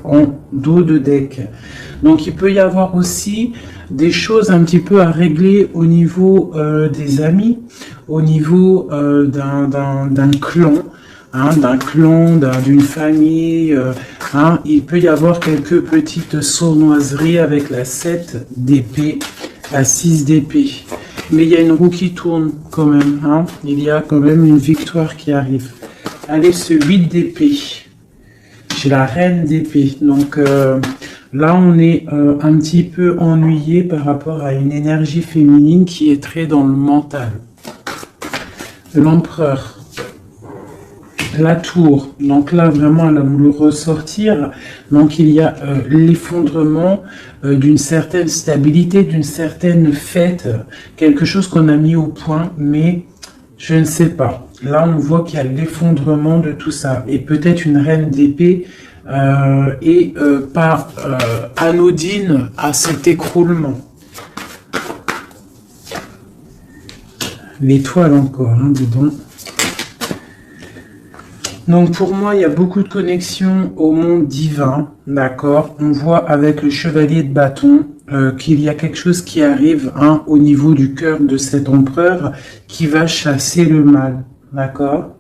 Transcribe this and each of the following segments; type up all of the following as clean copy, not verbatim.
en dos de deck. Donc il peut y avoir aussi des choses un petit peu à régler au niveau des amis, au niveau d'un clan, d'une famille. Il peut y avoir quelques petites sournoiseries avec la 7 d'épée, la 6 d'épée. Mais il y a une roue qui tourne quand même. Il y a quand même une victoire qui arrive. Allez, ce 8 d'épée. J'ai la reine d'épée. Donc là, on est un petit peu ennuyé par rapport à une énergie féminine qui est très dans le mental. L'empereur. La tour, donc là vraiment elle a voulu ressortir, donc il y a l'effondrement d'une certaine stabilité, d'une certaine fête, quelque chose qu'on a mis au point, mais je ne sais pas. Là on voit qu'il y a l'effondrement de tout ça, et peut-être une reine d'épée et pas anodine à cet écroulement. L'étoile encore, dis donc. Donc pour moi, il y a beaucoup de connexions au monde divin, d'accord. On voit avec le chevalier de bâton qu'il y a quelque chose qui arrive au niveau du cœur de cet empereur qui va chasser le mal, d'accord.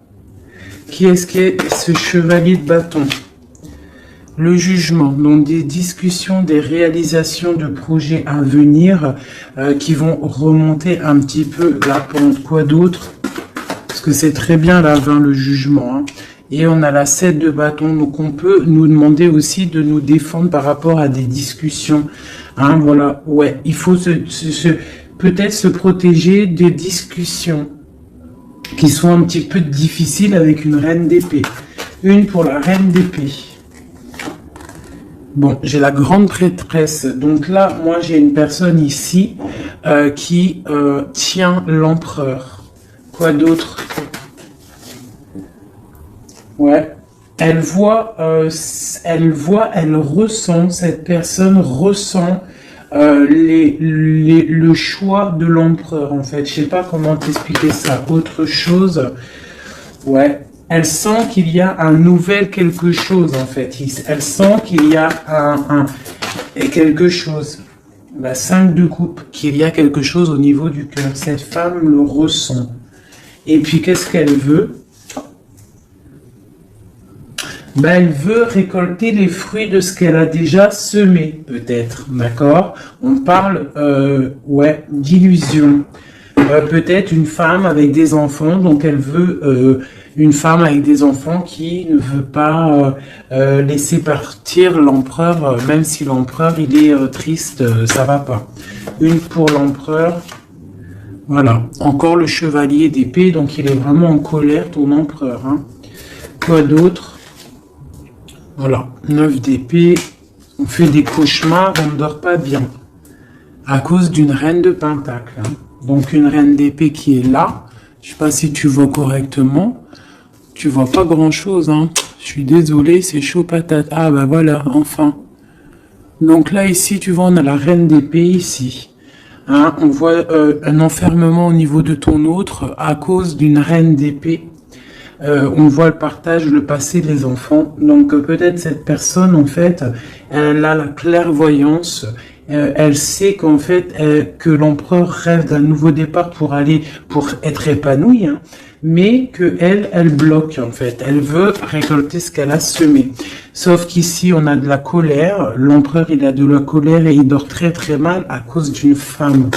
Qui est-ce qu'est ce chevalier de bâton? Le jugement, donc des discussions, des réalisations de projets à venir qui vont remonter un petit peu la pente. Quoi d'autre? Parce que c'est très bien là, le jugement. Et on a la 7 de bâton, donc on peut nous demander aussi de nous défendre par rapport à des discussions. Voilà, ouais, il faut peut-être se protéger des discussions qui sont un petit peu difficiles avec une reine d'épée. Une pour la reine d'épée. Bon, j'ai la grande prêtresse. Donc là, moi, j'ai une personne ici qui tient l'empereur. Quoi d'autre? Ouais, elle ressent, cette personne ressent le choix de l'empereur, en fait. Je sais pas comment t'expliquer ça. Autre chose, ouais, elle sent qu'il y a un nouvel quelque chose, en fait. Elle sent qu'il y a quelque chose. La 5 de coupe, qu'il y a quelque chose au niveau du cœur. Cette femme le ressent. Et puis, qu'est-ce qu'elle veut? Elle veut récolter les fruits de ce qu'elle a déjà semé, peut-être, d'accord. On parle, d'illusion. Peut-être une femme avec des enfants, donc elle veut une femme avec des enfants qui ne veut pas laisser partir l'empereur, même si l'empereur il est triste, ça va pas. Une pour l'empereur. Voilà, encore le chevalier d'épée, donc il est vraiment en colère, ton empereur. Quoi d'autre? Voilà, 9 d'épée, on fait des cauchemars, on ne dort pas bien, à cause d'une reine de pentacle. Donc une reine d'épée qui est là, je sais pas si tu vois correctement, tu vois pas grand chose, je suis désolé, c'est chaud patate. Ah bah voilà, enfin. Donc là ici, tu vois, on a la reine d'épée ici. On voit un enfermement au niveau de ton autre à cause d'une reine d'épée. On voit le partage, le passé des enfants. Donc peut-être cette personne, en fait, elle a la clairvoyance. Elle sait qu'en fait, que l'empereur rêve d'un nouveau départ pour être épanouie, mais que elle bloque, en fait. Elle veut récolter ce qu'elle a semé. Sauf qu'ici, on a de la colère. L'empereur, il a de la colère et il dort très très mal à cause d'une femme.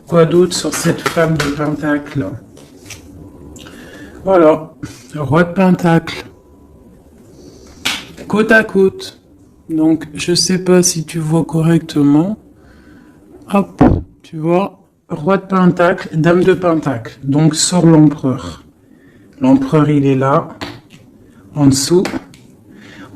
Quoi d'autre sur cette femme de pentacle? Voilà, roi de pentacle, côte à côte. Donc, je sais pas si tu vois correctement. Hop, tu vois, roi de pentacle, dame de pentacle. Donc, sort l'empereur. L'empereur, il est là, en dessous.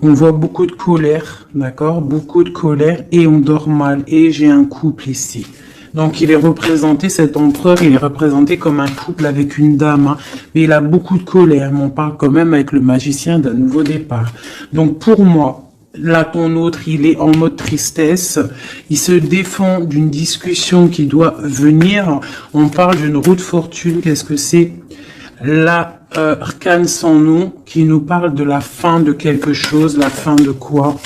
On voit beaucoup de colère, d'accord? Beaucoup de colère et on dort mal. Et j'ai un couple ici. Donc il est représenté, cet empereur, il est représenté comme un couple avec une dame, mais il a beaucoup de colère, mais on parle quand même avec le magicien d'un nouveau départ. Donc pour moi, là ton autre, il est en mode tristesse, il se défend d'une discussion qui doit venir, on parle d'une roue de fortune, qu'est-ce que c'est? L'arcane sans nom qui nous parle de la fin de quelque chose, la fin de quoi?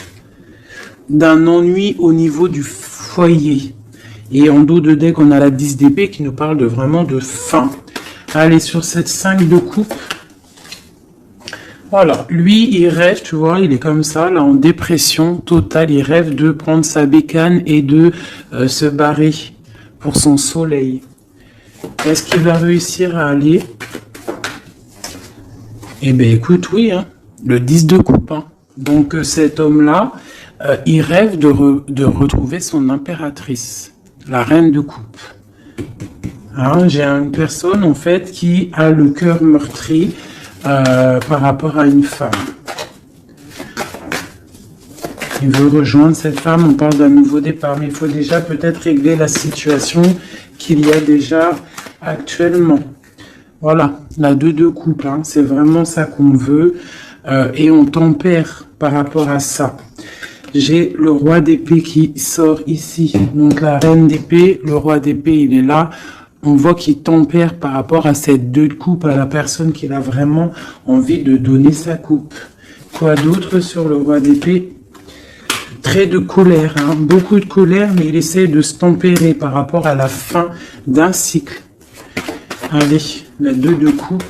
d'un ennui au niveau du foyer. Et en dos de deck, on a la 10 d'épée qui nous parle de vraiment de fin. Allez, sur cette 5 de coupe. Voilà, lui, il rêve, tu vois, il est comme ça, là, en dépression totale. Il rêve de prendre sa bécane et de se barrer pour son soleil. Est-ce qu'il va réussir à aller? Eh bien, écoute, oui, hein, le 10 de coupe. Hein. Donc, cet homme-là, il rêve de retrouver son impératrice, la reine de coupe. Hein, j'ai une personne, en fait, qui a le cœur meurtri par rapport à une femme. Il veut rejoindre cette femme, on parle d'un nouveau départ, mais il faut déjà peut-être régler la situation qu'il y a déjà actuellement. Voilà, la 2 de coupe, hein, c'est vraiment ça qu'on veut et on tempère par rapport à ça. J'ai le roi d'épée qui sort ici, donc la reine d'épée, le roi d'épée, il est là. On voit qu'il tempère par rapport à cette 2 de coupe, à la personne qui a vraiment envie de donner sa coupe. Quoi d'autre sur le roi d'épée? Très de colère, hein, beaucoup de colère, mais il essaie de se tempérer par rapport à la fin d'un cycle. Allez, la 2 de coupe.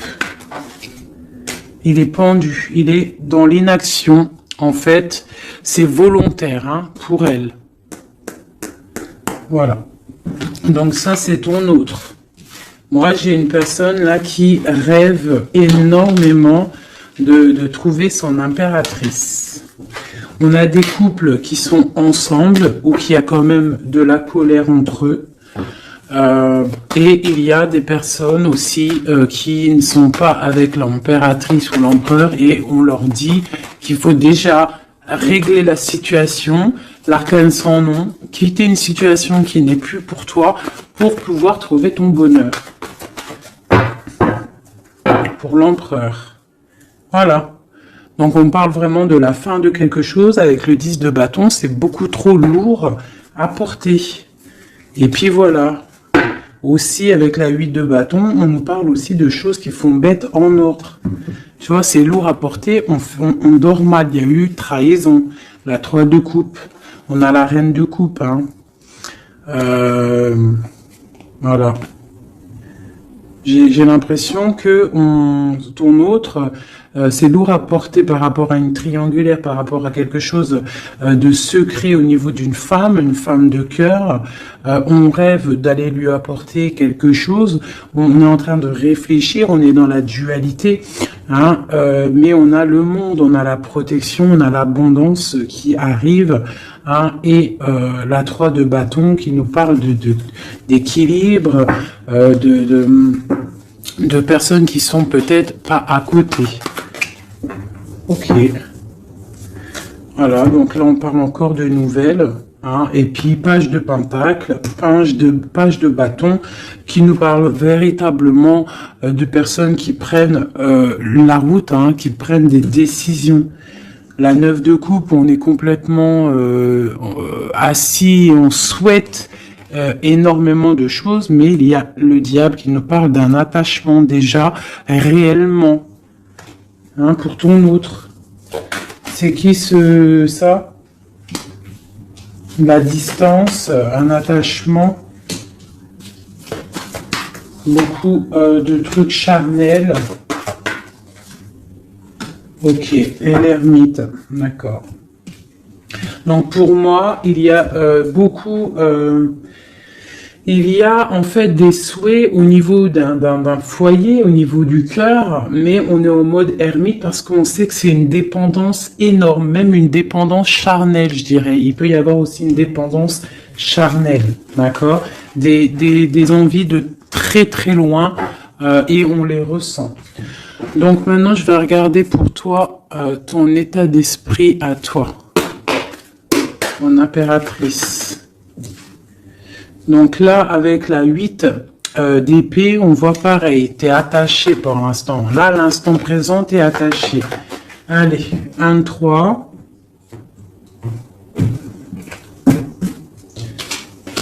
Il est pendu, il est dans l'inaction. En fait, c'est volontaire hein, pour elle. Voilà. Donc ça, c'est ton autre. Moi, j'ai une personne là qui rêve énormément de trouver son impératrice. On a des couples qui sont ensemble ou qui a quand même de la colère entre eux. Et il y a des personnes aussi qui ne sont pas avec l'impératrice ou l'empereur et on leur dit qu'il faut déjà régler la situation, l'arcane sans nom, quitter une situation qui n'est plus pour toi pour pouvoir trouver ton bonheur. Pour l'empereur. Voilà. Donc on parle vraiment de la fin de quelque chose avec le 10 de bâton, c'est beaucoup trop lourd à porter. Et puis voilà. Aussi, avec la 8 de bâton, on nous parle aussi de choses qui font bête en ordre. Tu vois, c'est lourd à porter, on dort mal. Il y a eu trahison, la 3 de coupe. On a la reine de coupe. Hein. Voilà. J'ai l'impression que ton autre, c'est lourd à porter par rapport à une triangulaire, par rapport à quelque chose de secret au niveau d'une femme, une femme de cœur. On rêve d'aller lui apporter quelque chose. On est en train de réfléchir, on est dans la dualité. Hein, mais on a le monde, on a la protection, on a l'abondance qui arrive. Hein, et la 3 de bâton qui nous parle d'équilibre, de personnes qui sont peut-être pas à côté. Ok. Voilà, donc là on parle encore de nouvelles. Hein, et puis page de pentacle, page de bâton, qui nous parle véritablement de personnes qui prennent la route, hein, qui prennent des décisions. La 9 de coupe, on est complètement assis, on souhaite énormément de choses, mais il y a le diable qui nous parle d'un attachement déjà réellement. Hein, pour ton autre. C'est qui ça? La distance, un attachement, beaucoup de trucs charnels. Ok, et l'ermite, d'accord. Donc pour moi, il y a il y a en fait des souhaits au niveau d'un foyer, au niveau du cœur, mais on est en mode ermite parce qu'on sait que c'est une dépendance énorme, même une dépendance charnelle, je dirais. Il peut y avoir aussi une dépendance charnelle, d'accord, des envies de très très loin et on les ressent. Donc maintenant, je vais regarder pour toi ton état d'esprit à toi, ton impératrice. Donc là, avec la 8 d'épée, on voit pareil, tu es attaché pour l'instant. Là, l'instant présent, tu es attaché. Allez, 1, 3.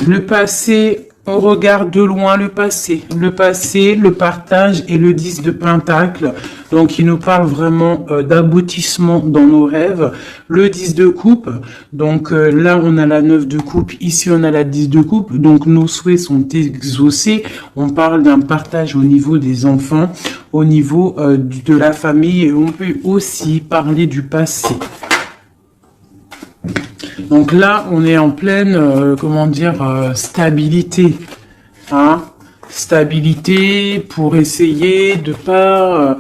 Le passé, on regarde de loin le passé. Le passé, le partage et le 10 de pentacle Donc, il nous parle vraiment d'aboutissement dans nos rêves. Le 10 de coupe, donc là, on a la 9 de coupe, ici, on a la 10 de coupe. Donc, nos souhaits sont exaucés. On parle d'un partage au niveau des enfants, au niveau de la famille, et on peut aussi parler du passé. Donc là, on est en pleine, comment dire, stabilité. Hein, stabilité pour essayer de pas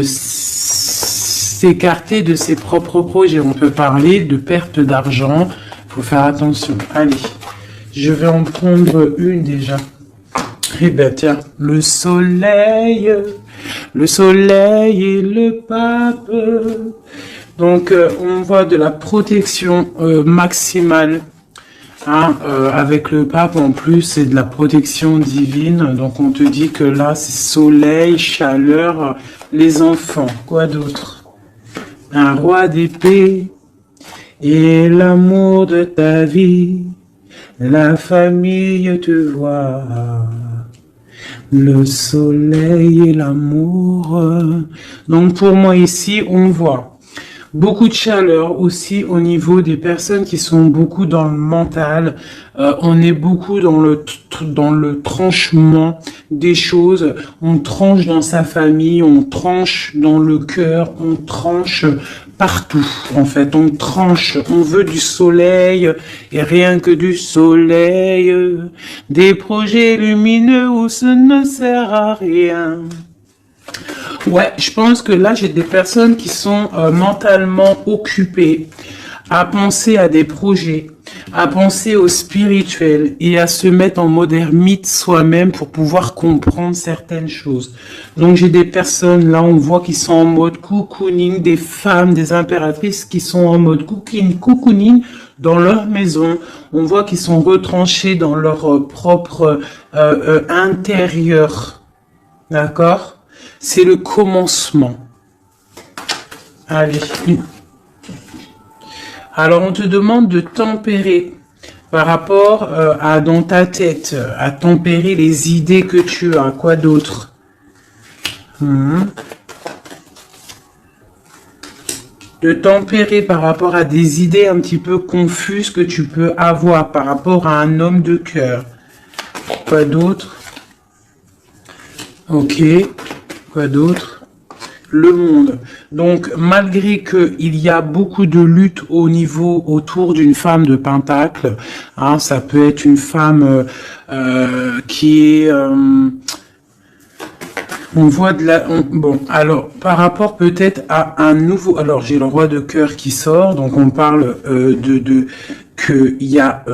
s'écarter de ses propres projets. On peut parler de perte d'argent. Faut faire attention. Allez, je vais en prendre une déjà. Eh ben tiens, le soleil et le pape. Donc on voit de la protection maximale. Hein, avec le pape en plus, c'est de la protection divine. Donc on te dit que là, c'est soleil, chaleur, les enfants. Quoi d'autre? Un roi d'épée et l'amour de ta vie. La famille te voit. Le soleil et l'amour. Donc pour moi ici, on voit beaucoup de chaleur aussi au niveau des personnes qui sont beaucoup dans le mental. On est beaucoup dans le tranchement des choses. On tranche dans sa famille, on tranche dans le cœur, on tranche partout. En fait, on tranche. On veut du soleil et rien que du soleil. Des projets lumineux où ce ne sert à rien. Ouais, je pense que là, j'ai des personnes qui sont mentalement occupées à penser à des projets, à penser au spirituel et à se mettre en mode ermite soi-même pour pouvoir comprendre certaines choses. Donc, j'ai des personnes, là, on voit qui sont en mode cocooning, des femmes, des impératrices qui sont en mode cocooning dans leur maison. On voit qu'ils sont retranchés dans leur propre intérieur. D'accord ? C'est le commencement. Allez. Alors, on te demande de tempérer par rapport à dans ta tête, à tempérer les idées que tu as. Quoi d'autre? De tempérer par rapport à des idées un petit peu confuses que tu peux avoir par rapport à un homme de cœur. Quoi d'autre? Ok. Quoi d'autre? Le monde. Donc, malgré qu'il y a beaucoup de lutte au niveau autour d'une femme de pentacle, hein, ça peut être une femme qui est... on voit de la... bon, alors, par rapport peut-être à un nouveau... Alors, j'ai le roi de cœur qui sort, donc on parle qu'il y a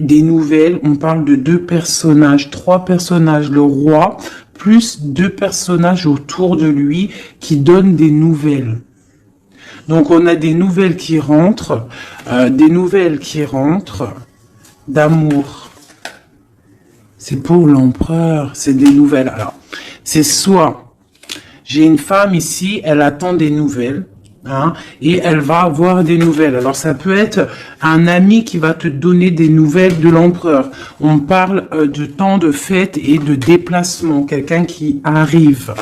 des nouvelles, on parle de 2 personnages, 3 personnages, le roi, plus 2 personnages autour de lui qui donnent des nouvelles. Donc on a des nouvelles qui rentrent, d'amour. C'est pour l'empereur, c'est des nouvelles. Alors, c'est soit, j'ai une femme ici, elle attend des nouvelles, hein, et elle va avoir des nouvelles. Alors ça peut être un ami qui va te donner des nouvelles de l'empereur. On parle de temps de fête et de déplacement, quelqu'un qui arrive.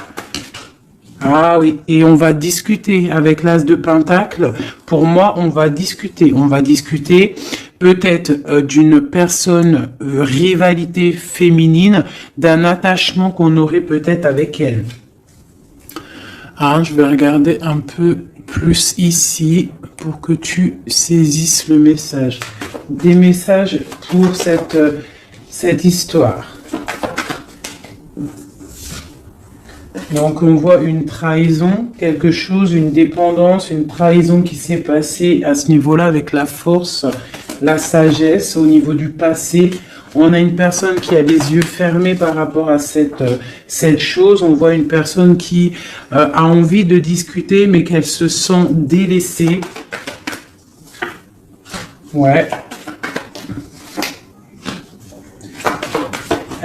Ah oui, et on va discuter avec l'as de pentacle. Pour moi, on va discuter peut-être d'une personne, rivalité féminine, d'un attachement qu'on aurait peut-être avec elle. Ah, je vais regarder un peu plus ici pour que tu saisisses le message. Des messages pour cette histoire. Donc on voit une trahison, quelque chose, une dépendance, une trahison qui s'est passée à ce niveau-là avec la force, la sagesse au niveau du passé. On a une personne qui a les yeux fermés par rapport à cette chose. On voit une personne qui a envie de discuter, mais qu'elle se sent délaissée. Ouais.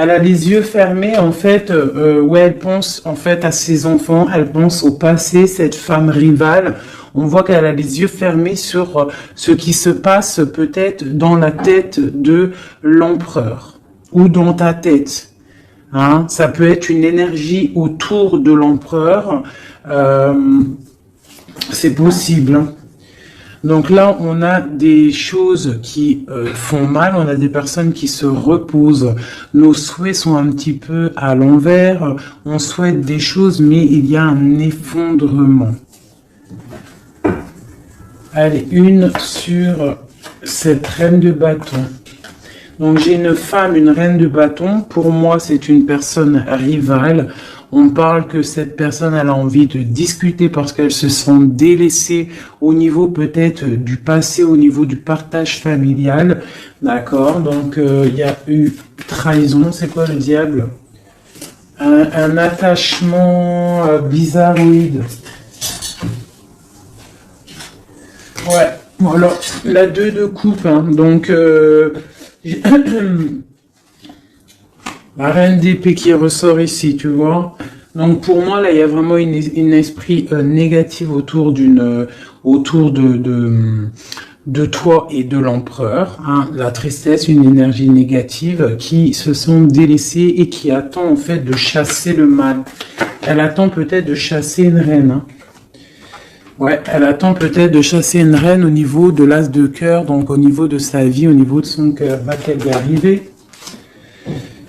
Elle a les yeux fermés, en fait, ouais, elle pense en fait à ses enfants, elle pense au passé, cette femme rivale. On voit qu'elle a les yeux fermés sur ce qui se passe peut-être dans la tête de l'empereur ou dans ta tête. Hein, ça peut être une énergie autour de l'empereur c'est possible, hein. Donc là, on a des choses qui font mal, on a des personnes qui se reposent. Nos souhaits sont un petit peu à l'envers. On souhaite des choses, mais il y a un effondrement. Allez, une sur cette reine de bâton. Donc j'ai une femme, une reine de bâton. Pour moi, c'est une personne rivale. On parle que cette personne, elle a envie de discuter parce qu'elle se sent délaissée au niveau peut-être du passé, au niveau du partage familial. D'accord, donc il y a eu trahison. C'est quoi le diable? Un attachement bizarroïde. Ouais, voilà, la 2 de coupe, hein. Donc la reine d'épée qui ressort ici, tu vois. Donc pour moi, là, il y a vraiment une esprit négatif autour de toi et de l'empereur. Hein. La tristesse, une énergie négative qui se sont délaissés et qui attend en fait de chasser le mal. Elle attend peut-être de chasser une reine. Hein. Ouais, elle attend peut-être de chasser une reine au niveau de l'as de cœur, donc au niveau de sa vie, au niveau de son cœur. Va-t-elle y arriver?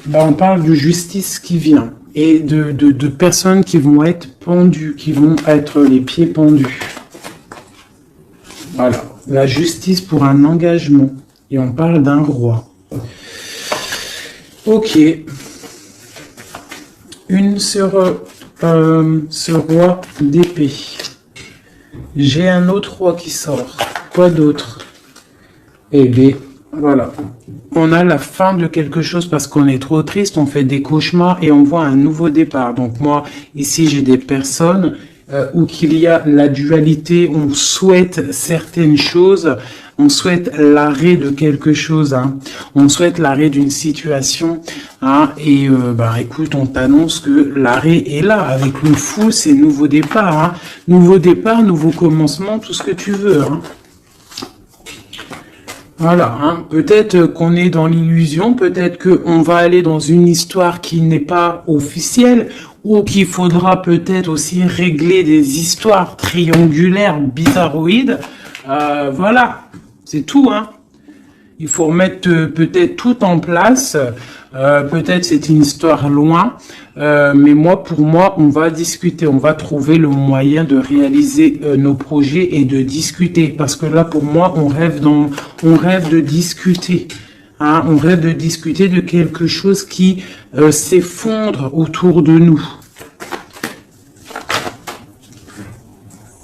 Ben, on parle de justice qui vient et de personnes qui vont être pendues, qui vont être les pieds pendus. Voilà, la justice pour un engagement. Et on parle d'un roi. Ok. Une sur ce roi d'épée. J'ai un autre roi qui sort. Quoi d'autre? Eh bien, voilà. On a la fin de quelque chose parce qu'on est trop triste, on fait des cauchemars et on voit un nouveau départ. Donc moi, ici, j'ai des personnes où qu'il y a la dualité, on souhaite certaines choses, on souhaite l'arrêt de quelque chose, hein. On souhaite l'arrêt d'une situation, hein. Et écoute, on t'annonce que l'arrêt est là. Avec le fou, c'est nouveau départ, hein. Nouveau départ, nouveau commencement, tout ce que tu veux, hein. Voilà, hein. Peut-être qu'on est dans l'illusion, peut-être qu'on va aller dans une histoire qui n'est pas officielle, ou qu'il faudra peut-être aussi régler des histoires triangulaires, bizarroïdes. Voilà, c'est tout, hein. Il faut remettre peut-être tout en place. Peut-être c'est une histoire loin, mais pour moi, on va discuter, on va trouver le moyen de réaliser nos projets et de discuter. Parce que là, pour moi, on rêve de discuter. Hein, on rêve de discuter de quelque chose qui s'effondre autour de nous.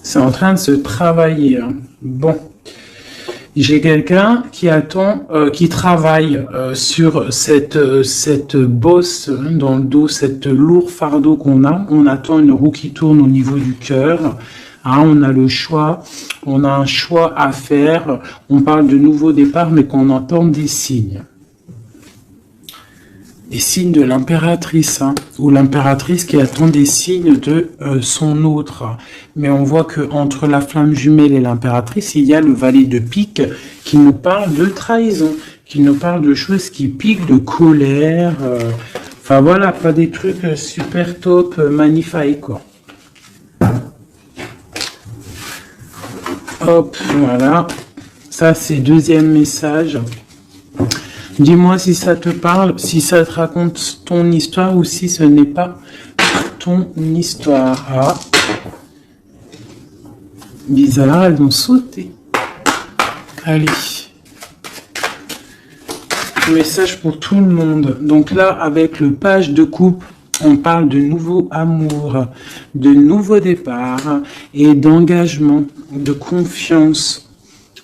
C'est en train de se travailler. Hein. Bon. J'ai quelqu'un qui attend, qui travaille sur cette bosse hein, dans le dos, cette lourd fardeau qu'on a. On attend une roue qui tourne au niveau du cœur. Hein, on a le choix, on a un choix à faire. On parle de nouveau départ, mais qu'on entend des signes. Des signes de l'impératrice, hein, ou l'impératrice qui attend des signes de son autre. Mais on voit que entre la flamme jumelle et l'impératrice, il y a le valet de pique qui nous parle de trahison, qui nous parle de choses qui piquent, de colère. Enfin voilà, pas des trucs super top, magnifiques quoi. Hop, voilà. Ça c'est deuxième message. Dis-moi si ça te parle, si ça te raconte ton histoire ou si ce n'est pas ton histoire. Ah. Bizarre, elles ont sauté. Allez. Message pour tout le monde. Donc là, avec le page de coupe, on parle de nouveau amour, de nouveau départ et d'engagement, de confiance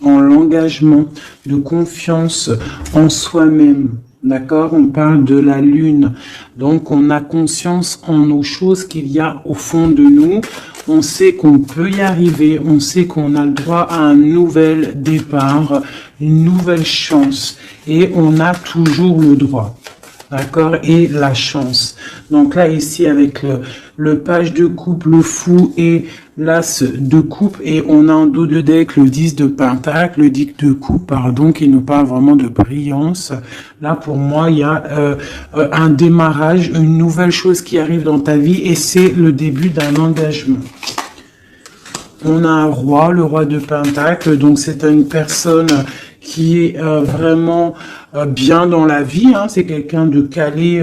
en l'engagement, de confiance en soi-même. D'accord? On parle de la lune. Donc, on a conscience en nos choses qu'il y a au fond de nous. On sait qu'on peut y arriver. On sait qu'on a le droit à un nouvel départ, une nouvelle chance. Et on a toujours le droit. D'accord? Et la chance. Donc là, ici, avec le page de coupe, le fou et l'as de coupe et on a en dos de deck le 10 de pentacle, le 10 de coupe, pardon, qui nous parle vraiment de brillance. Là, pour moi, il y a un démarrage, une nouvelle chose qui arrive dans ta vie et c'est le début d'un engagement. On a un roi, le roi de pentacle, donc c'est une personne qui est vraiment bien dans la vie, hein. C'est quelqu'un de calé,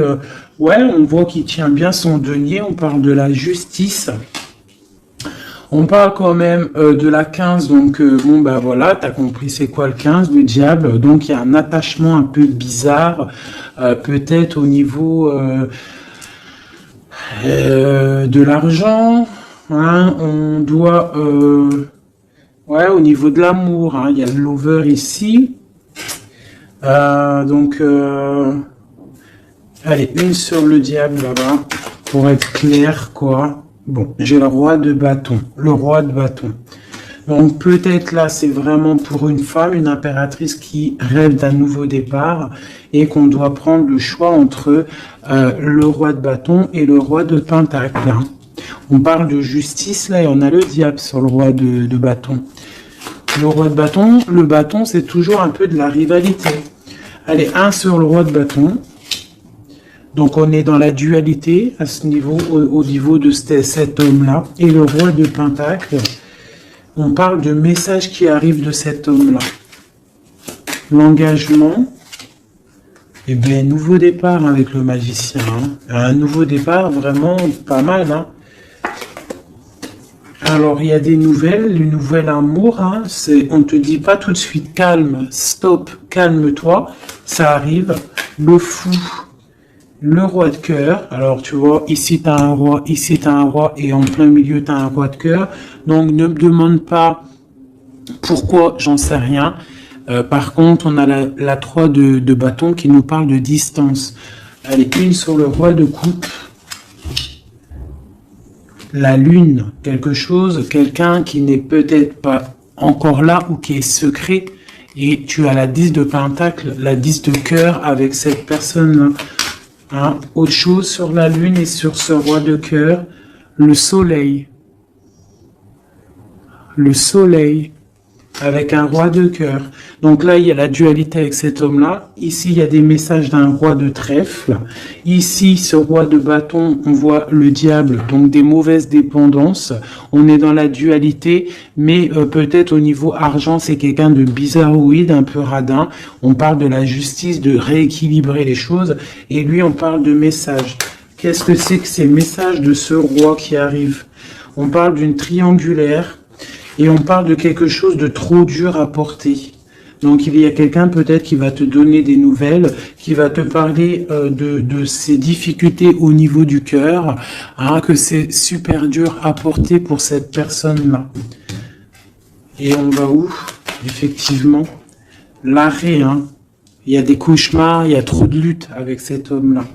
ouais, on voit qu'il tient bien son denier, on parle de la justice. On parle quand même de la 15, donc bon bah voilà, t'as compris c'est quoi le 15, le diable, donc il y a un attachement un peu bizarre, peut-être au niveau de l'argent, hein, on doit, ouais, au niveau de l'amour, hein, il y a le lover ici, donc, allez, une sur le diable là-bas, pour être clair, quoi. Bon, j'ai le roi de bâton, le roi de bâton. Donc peut-être là, c'est vraiment pour une femme, une impératrice qui rêve d'un nouveau départ et qu'on doit prendre le choix entre le roi de bâton et le roi de pentacle. Hein. On parle de justice là et on a le diable sur le roi de bâton. Le roi de bâton, le bâton, c'est toujours un peu de la rivalité. Allez, un sur le roi de bâton. Donc on est dans la dualité à ce niveau, au niveau de cet homme-là. Et le roi de pentacle, on parle de messages qui arrivent de cet homme-là. L'engagement, et bien nouveau départ avec le magicien. Hein. Un nouveau départ vraiment pas mal. Hein. Alors il y a des nouvelles, le nouvel amour. Hein, on te dit pas tout de suite calme, stop, calme-toi. Ça arrive. Le fou. Le roi de cœur, alors tu vois, ici tu as un roi, ici tu as un roi, et en plein milieu tu as un roi de cœur. Donc ne me demande pas pourquoi, j'en sais rien. Par contre, on a la 3 de bâton qui nous parle de distance. Allez, une sur le roi de coupe. La lune, quelque chose, quelqu'un qui n'est peut-être pas encore là ou qui est secret. Et tu as la 10 de pentacle, la 10 de cœur avec cette personne-là. Hein, autre chose sur la lune et sur ce roi de cœur, le soleil. Le soleil avec un roi de cœur. Donc là, il y a la dualité avec cet homme-là. Ici, il y a des messages d'un roi de trèfle. Ici, ce roi de bâton, on voit le diable, donc des mauvaises dépendances. On est dans la dualité, mais peut-être au niveau argent, c'est quelqu'un de bizarroïde, un peu radin. On parle de la justice, de rééquilibrer les choses. Et lui, on parle de messages. Qu'est-ce que c'est que ces messages de ce roi qui arrive? On parle d'une triangulaire. Et on parle de quelque chose de trop dur à porter. Donc il y a quelqu'un peut-être qui va te donner des nouvelles, qui va te parler de ses difficultés au niveau du cœur, hein, que c'est super dur à porter pour cette personne-là. Et on va où? Effectivement, l'arrêt. Hein. Il y a des cauchemars, il y a trop de lutte avec cet homme-là.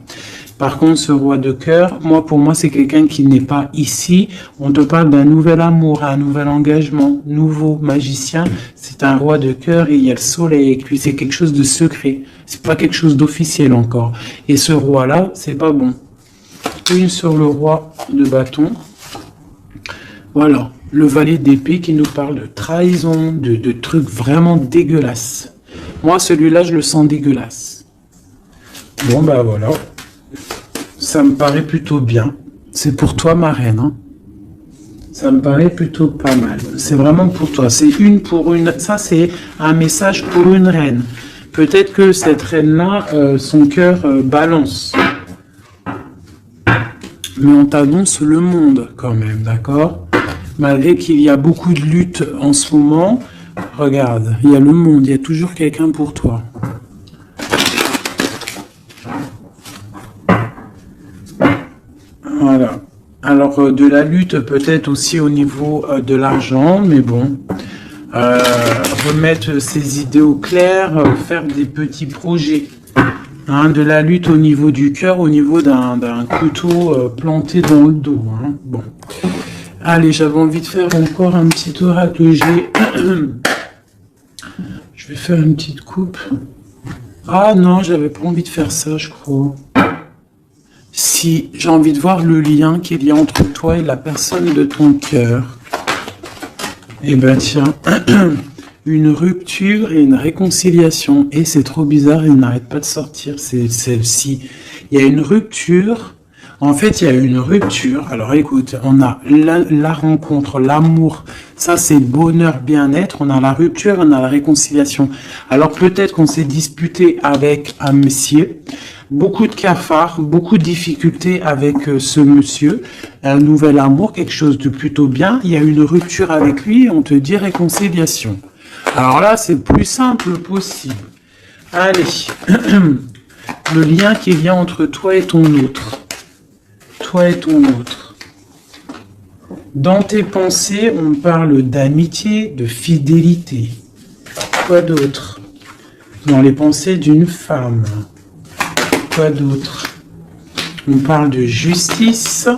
Par contre, ce roi de cœur, pour moi, c'est quelqu'un qui n'est pas ici. On te parle d'un nouvel amour, un nouvel engagement, nouveau magicien. C'est un roi de cœur et il y a le soleil avec lui. C'est quelque chose de secret. C'est pas quelque chose d'officiel encore. Et ce roi-là, c'est pas bon. Une sur le roi de bâton. Voilà. Le valet d'épée qui nous parle de trahison, de trucs vraiment dégueulasses. Moi, celui-là, je le sens dégueulasse. Bon, bah voilà. Ça me paraît plutôt bien. C'est pour toi, ma reine. Hein. Ça me paraît plutôt pas mal. C'est vraiment pour toi. C'est une pour une. Ça, c'est un message pour une reine. Peut-être que cette reine-là, son cœur balance. Mais on t'annonce le monde quand même, d'accord? Malgré qu'il y a beaucoup de luttes en ce moment, regarde, il y a le monde, il y a toujours quelqu'un pour toi. Voilà. Alors, de la lutte, peut-être aussi au niveau de l'argent, mais bon. Remettre ses idées au clair, faire des petits projets. Hein, de la lutte au niveau du cœur, au niveau d'un couteau planté dans le dos. Hein. Bon. Allez, j'avais envie de faire encore un petit oracle G. Je vais faire une petite coupe. Ah non, j'avais pas envie de faire ça, je crois. Si j'ai envie de voir le lien qu'il y a entre toi et la personne de ton cœur. Eh ben tiens, une rupture et une réconciliation. Et c'est trop bizarre, il n'arrête pas de sortir, c'est celle-ci. Il y a une rupture. En fait, il y a une rupture. Alors écoute, on a la rencontre, l'amour. Ça, c'est bonheur, bien-être. On a la rupture, on a la réconciliation. Alors peut-être qu'on s'est disputé avec un monsieur. Beaucoup de cafards, beaucoup de difficultés avec ce monsieur. Un nouvel amour, quelque chose de plutôt bien. Il y a une rupture avec lui et on te dit réconciliation. Alors là, c'est le plus simple possible. Allez, le lien qu'il y a entre toi et ton autre. Toi et ton autre. Dans tes pensées, on parle d'amitié, de fidélité. Quoi d'autre? Dans les pensées d'une femme. Quoi d'autre? On parle de justice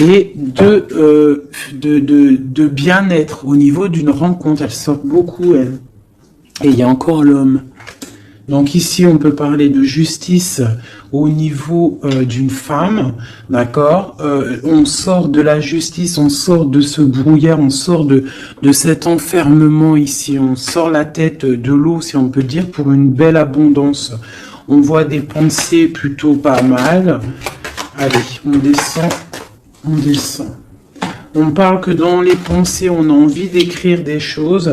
et de bien-être au niveau d'une rencontre. Elle sort beaucoup, elle. Et il y a encore l'homme. Donc ici, on peut parler de justice au niveau d'une femme, d'accord. On sort de la justice, on sort de ce brouillard, on sort de cet enfermement ici. On sort la tête de l'eau, si on peut dire, pour une belle abondance. On voit des pensées plutôt pas mal. Allez, on descend, on descend. On parle que dans les pensées, on a envie d'écrire des choses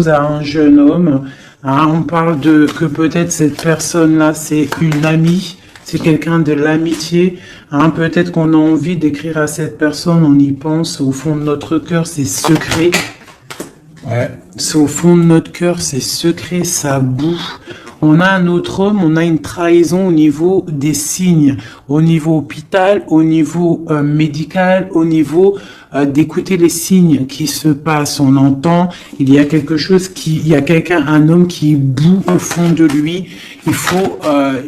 à un jeune homme. Hein, on parle de que peut-être cette personne-là, c'est une amie, c'est quelqu'un de l'amitié. Hein, peut-être qu'on a envie d'écrire à cette personne, on y pense au fond de notre cœur, c'est secret. Ouais. C'est au fond de notre cœur, c'est secret, ça boue. On a un autre homme, on a une trahison au niveau des signes, au niveau hôpital, au niveau médical, au niveau d'écouter les signes qui se passent. On entend, il y a quelque chose il y a quelqu'un, un homme qui boue au fond de lui. Il faut,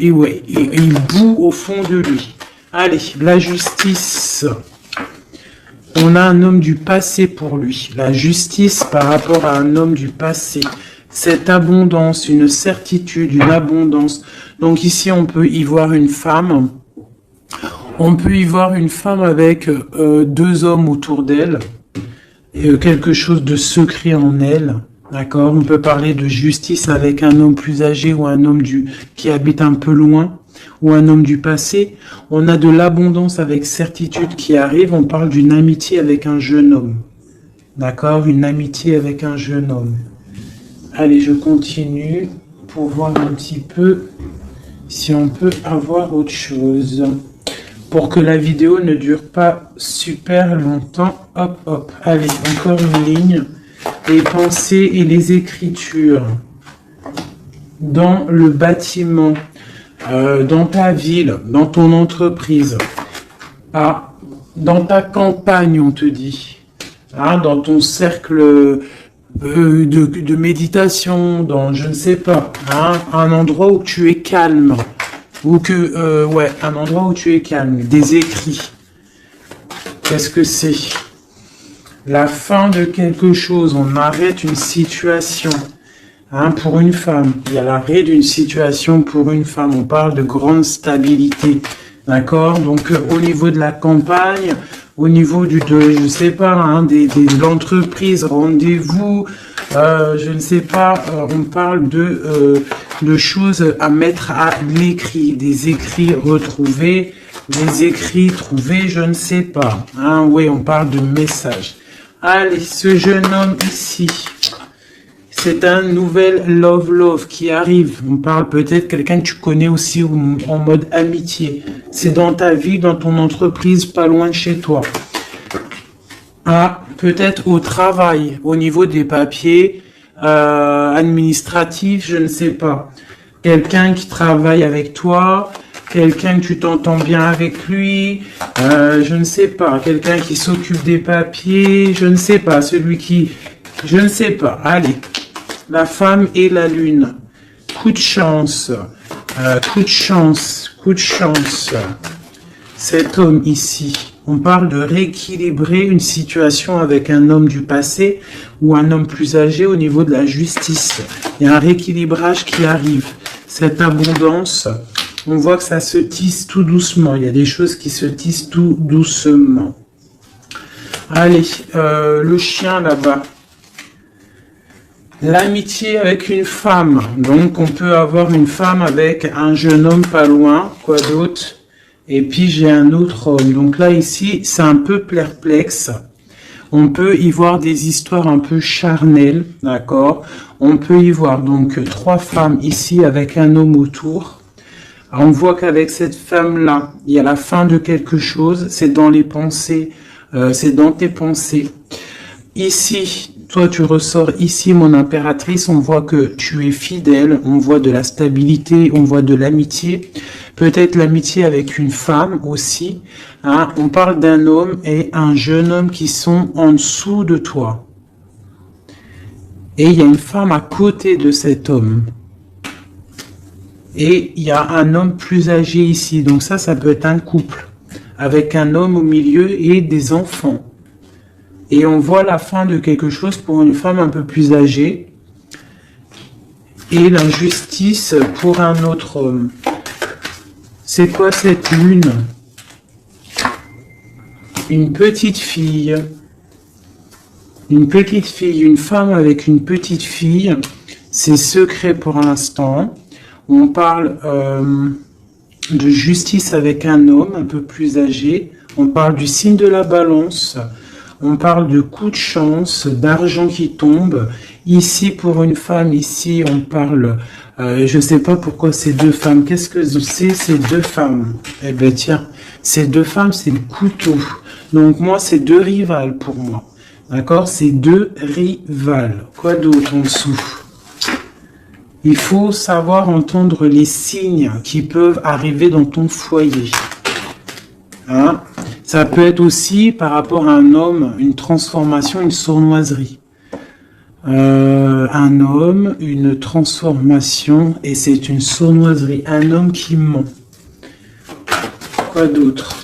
il boue au fond de lui. Allez, la justice. On a un homme du passé pour lui. La justice par rapport à un homme du passé. Cette abondance, une certitude, une abondance. Donc ici, on peut y voir une femme. On peut y voir une femme avec deux hommes autour d'elle. Quelque chose de secret en elle. D'accord. On peut parler de justice avec un homme plus âgé ou un homme qui habite un peu loin. Ou un homme du passé. On a de l'abondance avec certitude qui arrive. On parle d'une amitié avec un jeune homme. D'accord. Une amitié avec un jeune homme. Allez, je continue pour voir un petit peu si on peut avoir autre chose. Pour que la vidéo ne dure pas super longtemps. Hop, hop. Allez, encore une ligne. Les pensées et les écritures. Dans le bâtiment, dans ta ville, dans ton entreprise, dans ta campagne, on te dit. Dans ton cercle de méditation, dans je ne sais pas, un endroit où tu es calme, un endroit où tu es calme, des écrits. Qu'est-ce que c'est? La fin de quelque chose, on arrête une situation. Pour une femme, il y a l'arrêt d'une situation pour une femme. On parle de grande stabilité, d'accord. Donc au niveau de la campagne, au niveau je sais pas, de l'entreprise, rendez-vous, je ne sais pas, on parle de choses à mettre à l'écrit, des écrits retrouvés, des écrits trouvés, je ne sais pas. Oui, on parle de messages. Allez, ce jeune homme ici, c'est un nouvel love qui arrive. On parle peut-être quelqu'un que tu connais aussi en mode amitié. C'est dans ta vie, dans ton entreprise, pas loin de chez toi. Peut-être au travail, au niveau des papiers administratifs, je ne sais pas. Quelqu'un qui travaille avec toi, quelqu'un que tu t'entends bien avec lui, je ne sais pas. Quelqu'un qui s'occupe des papiers, je ne sais pas. Je ne sais pas. Allez. La femme et la lune. Coup de chance. Coup de chance. Coup de chance. Cet homme ici. On parle de rééquilibrer une situation avec un homme du passé ou un homme plus âgé au niveau de la justice. Il y a un rééquilibrage qui arrive. Cette abondance, on voit que ça se tisse tout doucement. Il y a des choses qui se tissent tout doucement. Allez, le chien là-bas. L'amitié avec une femme. Donc, on peut avoir une femme avec un jeune homme pas loin. Quoi d'autre? Et puis, j'ai un autre homme. Donc là, ici, c'est un peu perplexe. On peut y voir des histoires un peu charnelles, d'accord? On peut y voir donc 3 femmes ici avec un homme autour. On voit qu'avec cette femme-là, il y a la fin de quelque chose. C'est dans les pensées, c'est dans tes pensées. Ici, toi, tu ressors ici, mon impératrice. On voit que tu es fidèle. On voit de la stabilité. On voit de l'amitié. Peut-être l'amitié avec une femme aussi. Hein. On parle d'un homme et un jeune homme qui sont en dessous de toi. Et il y a une femme à côté de cet homme. Et il y a un homme plus âgé ici. Donc ça peut être un couple. Avec un homme au milieu et des enfants. Et on voit la fin de quelque chose pour une femme un peu plus âgée. Et l'injustice pour un autre homme. C'est quoi cette lune? Une petite fille. Une petite fille, une femme avec une petite fille. C'est secret pour l'instant. On parle de justice avec un homme un peu plus âgé. On parle du signe de la balance. On parle de coup de chance, d'argent qui tombe. Ici, pour une femme, ici, on parle... je ne sais pas pourquoi ces 2 femmes. Qu'est-ce que c'est ces 2 femmes? Eh bien, tiens, ces 2 femmes, c'est le couteau. Donc, moi, c'est 2 rivales pour moi. D'accord? C'est 2 rivales. Quoi d'autre en dessous? Il faut savoir entendre les signes qui peuvent arriver dans ton foyer. Hein? Ça peut être aussi par rapport à un homme, une transformation, une sournoiserie. Un homme, une transformation, et c'est une sournoiserie. Un homme qui ment. Quoi d'autre?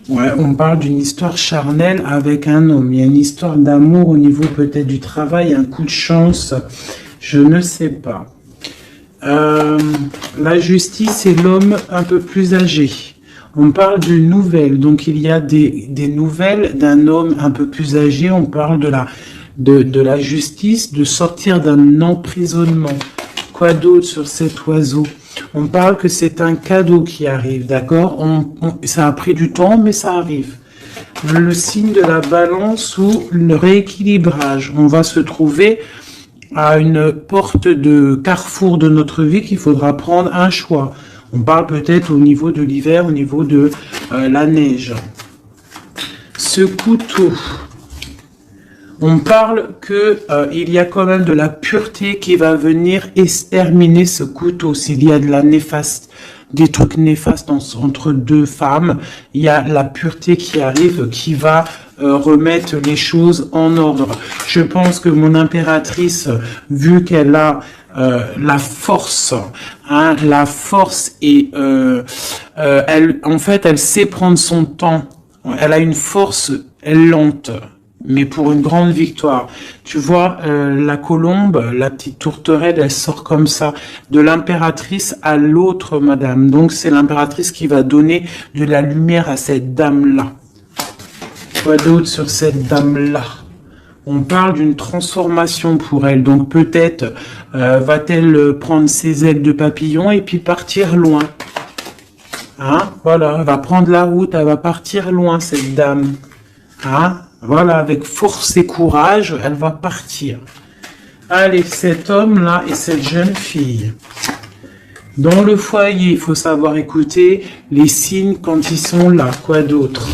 Ouais, on parle d'une histoire charnelle avec un homme. Il y a une histoire d'amour au niveau peut-être du travail, un coup de chance. Je ne sais pas. La justice, c'est l'homme un peu plus âgé. On parle de nouvelles, donc il y a des nouvelles d'un homme un peu plus âgé. On parle de la justice, de sortir d'un emprisonnement. Quoi d'autre sur cet oiseau? On parle que c'est un cadeau qui arrive, d'accord? Ça a pris du temps, mais ça arrive. Le signe de la balance ou le rééquilibrage. On va se trouver à une porte de carrefour de notre vie qu'il faudra prendre un choix. On parle peut-être au niveau de l'hiver, au niveau de la neige. Ce couteau, on parle que il y a quand même de la pureté qui va venir exterminer ce couteau. S'il y a de la néfaste, des trucs néfastes entre 2 femmes, il y a la pureté qui arrive, qui va remettre les choses en ordre. Je pense que mon impératrice, vu qu'elle a la force, hein, la force et en fait, elle sait prendre son temps. Elle a une force lente, mais pour une grande victoire. Tu vois, la colombe, la petite tourterelle, elle sort comme ça, de l'impératrice à l'autre madame. Donc, c'est l'impératrice qui va donner de la lumière à cette dame-là. Quoi d'autre sur cette dame-là? On parle d'une transformation pour elle. Donc, peut-être va-t-elle prendre ses ailes de papillon et puis partir loin. Hein? Voilà, elle va prendre la route, elle va partir loin, cette dame. Hein? Voilà, avec force et courage, elle va partir. Allez, cet homme-là et cette jeune fille. Dans le foyer, il faut savoir écouter les signes quand ils sont là. Quoi d'autre?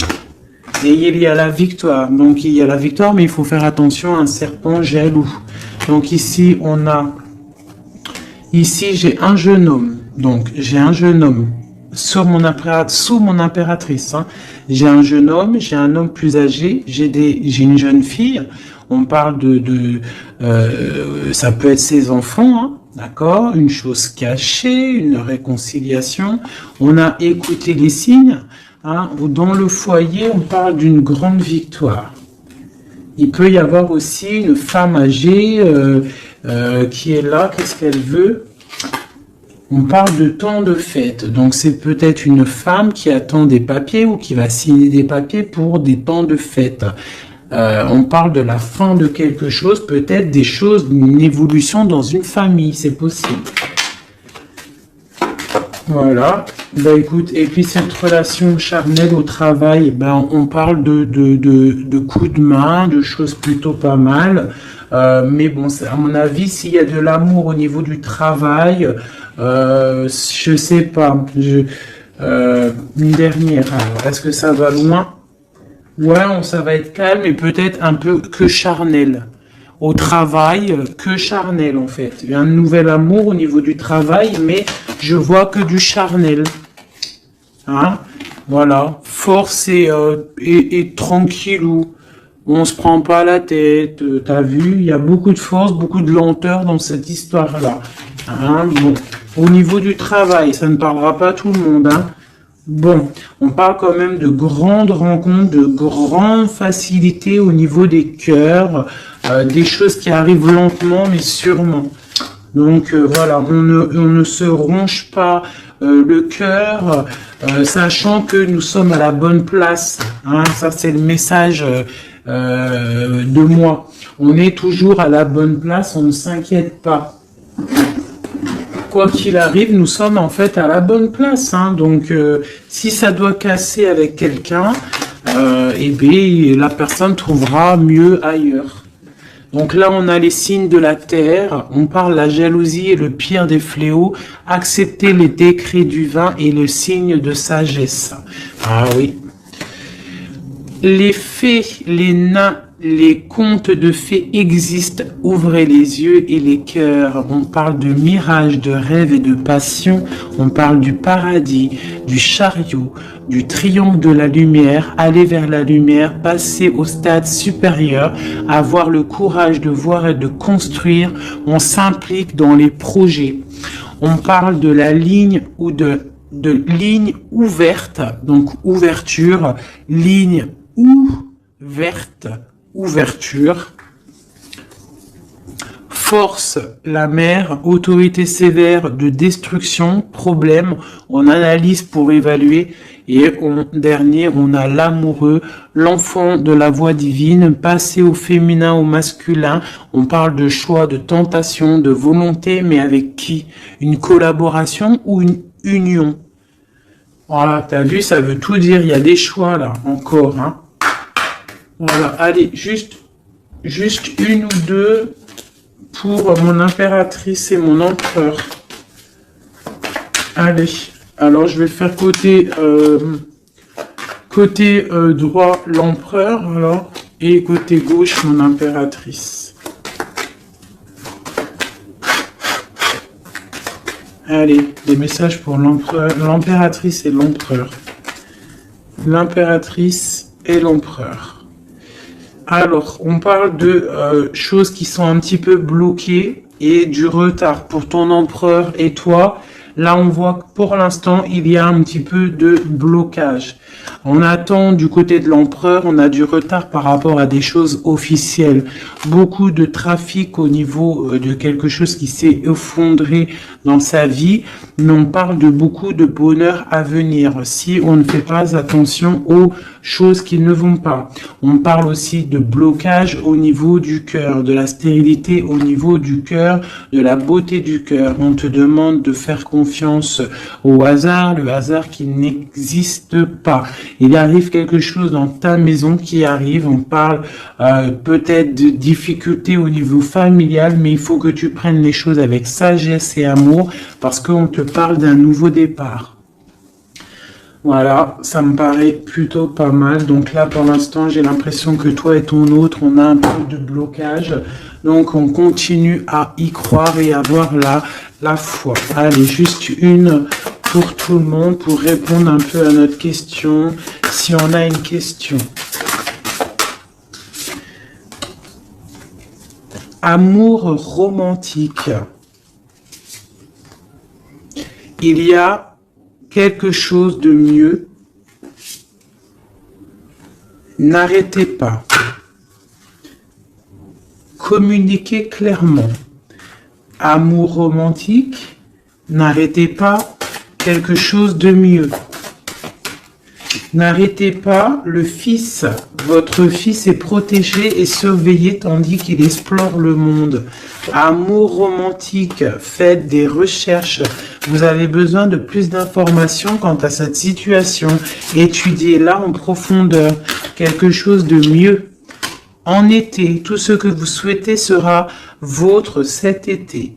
Et il y a la victoire. Donc, il y a la victoire, mais il faut faire attention à un serpent jaloux. Donc, ici, on a... Ici, j'ai un jeune homme. Donc, j'ai un jeune homme. Sous mon impératrice, hein. J'ai un jeune homme, j'ai un homme plus âgé, j'ai une jeune fille. On parle ça peut être ses enfants, hein, d'accord, une chose cachée, une réconciliation. On a écouté les signes, hein, ou dans le foyer, on parle d'une grande victoire. Il peut y avoir aussi une femme âgée qui est là. Qu'est-ce qu'elle veut? On parle de temps de fête. Donc c'est peut-être une femme qui attend des papiers ou qui va signer des papiers pour des temps de fête. On parle de la fin de quelque chose, peut-être des choses, une évolution dans une famille, c'est possible. Voilà. Ben écoute, et puis cette relation charnelle au travail, ben on parle de coups de main, de choses plutôt pas mal. Mais bon, à mon avis, s'il y a de l'amour au niveau du travail, je sais pas. Une dernière. Alors, est-ce que ça va loin? Ouais, ça va être calme et peut-être un peu que charnel. Au travail, que charnel en fait. Il y a un nouvel amour au niveau du travail, mais je vois que du charnel. Hein? Voilà. Force et tranquillou. On se prend pas la tête. T'as vu? Il y a beaucoup de force, beaucoup de lenteur dans cette histoire-là. Hein? Bon. Au niveau du travail, ça ne parlera pas à tout le monde, hein. Bon, on parle quand même de grandes rencontres, de grandes facilités au niveau des cœurs, des choses qui arrivent lentement mais sûrement. Donc voilà, on ne se ronge pas le cœur, sachant que nous sommes à la bonne place. Hein, ça c'est le message de moi. On est toujours à la bonne place, on ne s'inquiète pas. Quoi qu'il arrive, nous sommes en fait à la bonne place. Hein. Donc, si ça doit casser avec quelqu'un, eh bien, la personne trouvera mieux ailleurs. Donc là, on a les signes de la terre. On parle la jalousie et le pire des fléaux. Accepter les décrets du vin et le signe de sagesse. Ah oui. Les fées, les nains, les contes de fées existent. Ouvrez les yeux et les cœurs. On parle de mirage, de rêve et de passion. On parle du paradis, du chariot, du triomphe de la lumière. Aller vers la lumière, passer au stade supérieur, avoir le courage de voir et de construire. On s'implique dans les projets. On parle de la ligne ou de ligne ouverte, donc ouverture, ligne ouverte, ouverture. Force, la mer, autorité sévère de destruction, problème, on analyse pour évaluer. Et dernier, on a l'amoureux, l'enfant de la voix divine, passer au féminin, au masculin. On parle de choix, de tentation, de volonté, mais avec qui? Une collaboration ou une union? Voilà, t'as vu, ça veut tout dire. Il y a des choix là, encore. Hein. Voilà, allez, juste une ou deux pour mon impératrice et mon empereur. Allez, alors je vais faire côté droit l'empereur, alors, et côté gauche mon impératrice. Allez, des messages pour l'empereur, l'impératrice et l'empereur. L'impératrice et l'empereur. Alors, on parle de choses qui sont un petit peu bloquées et du retard pour ton empereur et toi. Là, on voit que pour l'instant, il y a un petit peu de blocage. On attend du côté de l'empereur, on a du retard par rapport à des choses officielles. Beaucoup de trafic au niveau de quelque chose qui s'est effondré dans sa vie. Mais on parle de beaucoup de bonheur à venir si on ne fait pas attention aux choses qui ne vont pas. On parle aussi de blocage au niveau du cœur, de la stérilité au niveau du cœur, de la beauté du cœur. On te demande de faire confiance au hasard, le hasard qui n'existe pas. Il arrive quelque chose dans ta maison qui arrive. On parle peut-être de difficultés au niveau familial, mais il faut que tu prennes les choses avec sagesse et amour parce qu'on te parle d'un nouveau départ. Voilà, ça me paraît plutôt pas mal. Donc là, pour l'instant, j'ai l'impression que toi et ton autre, on a un peu de blocage. Donc, on continue à y croire et avoir la foi. Allez, juste une pour tout le monde pour répondre un peu à notre question, si on a une question. Amour romantique. Il y a quelque chose de mieux. N'arrêtez pas. Communiquez clairement. Amour romantique, N'arrêtez pas quelque chose de mieux. N'arrêtez pas le fils. Votre fils est protégé et surveillé tandis qu'il explore le monde. Amour romantique, faites des recherches. Vous avez besoin de plus d'informations quant à cette situation. Étudiez-la en profondeur. Quelque chose de mieux. En été, tout ce que vous souhaitez sera vôtre cet été.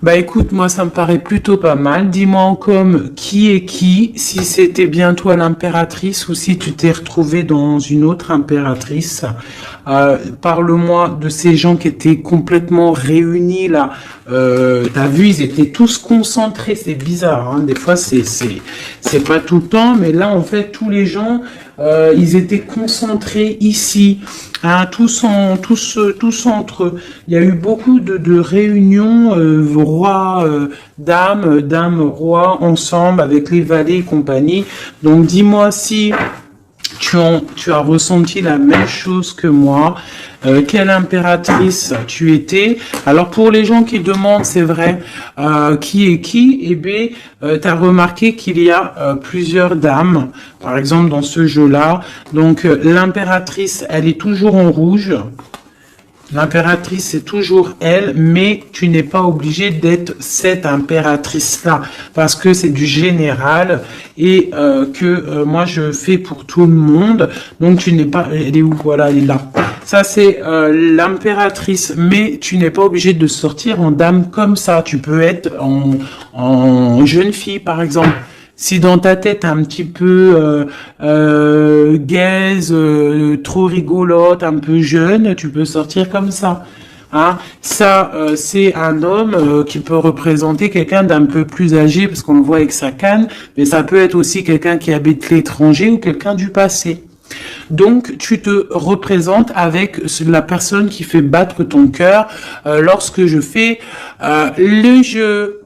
Bah écoute, moi ça me paraît plutôt pas mal. Dis-moi en com qui est qui, si c'était bien toi l'impératrice ou si tu t'es retrouvé dans une autre impératrice. Parle-moi de ces gens qui étaient complètement réunis là. T'as vu, ils étaient tous concentrés. C'est bizarre, hein. Des fois c'est pas tout le temps, mais là en fait tous les gens ils étaient concentrés ici. Hein, tous entre eux. Il y a eu beaucoup de réunions, roi, dame, roi, ensemble, avec les valets et compagnie. Donc, dis-moi si tu as ressenti la même chose que moi. Quelle impératrice tu étais? Alors pour les gens qui demandent, c'est vrai, qui est qui? Eh bien, tu as remarqué qu'il y a plusieurs dames, par exemple dans ce jeu-là. Donc l'impératrice, elle est toujours en rouge. L'impératrice, c'est toujours elle, mais tu n'es pas obligé d'être cette impératrice-là, parce que c'est du général et moi je fais pour tout le monde. Donc tu n'es pas, elle est où? Voilà, elle est là. Ça c'est l'impératrice, mais tu n'es pas obligé de sortir en dame comme ça. Tu peux être en jeune fille, par exemple. Si dans ta tête un petit peu gaze, trop rigolote, un peu jeune, tu peux sortir comme ça. Hein? Ça, c'est un homme qui peut représenter quelqu'un d'un peu plus âgé, parce qu'on le voit avec sa canne, mais ça peut être aussi quelqu'un qui habite l'étranger ou quelqu'un du passé. Donc, tu te représentes avec la personne qui fait battre ton cœur lorsque je fais le jeu.